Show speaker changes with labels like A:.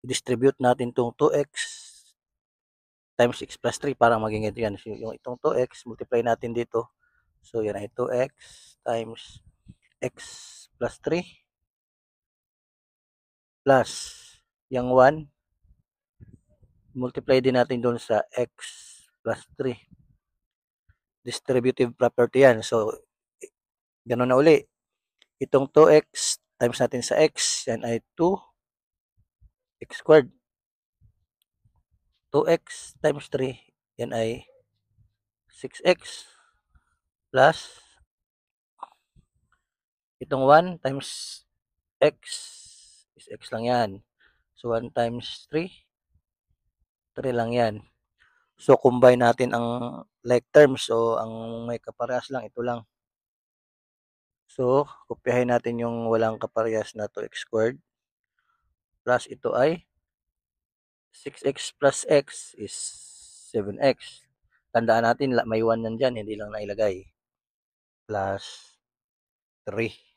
A: i-distribute natin itong 2x times x plus 3 para maging ito yan. So, yung itong 2x, multiply natin dito. So, yan ay 2x times x plus 3 plus yung 1, multiply din natin doon sa x plus 3. Distributive property yan. So, ganoon na uli. Itong 2x times natin sa x, yan ay 2x squared. 2x times 3, yan ay 6x plus itong 1 times x is x lang yan. So, 1 times 3, 3 lang yan. So, combine natin ang like terms. So, ang may kaparehas lang, ito lang. So, kopyahin natin yung walang kaparehas na 2x squared. Plus ito ay 6x plus x is 7x. Tandaan natin, may 1 yan dyan, hindi lang nailagay. Plus 3.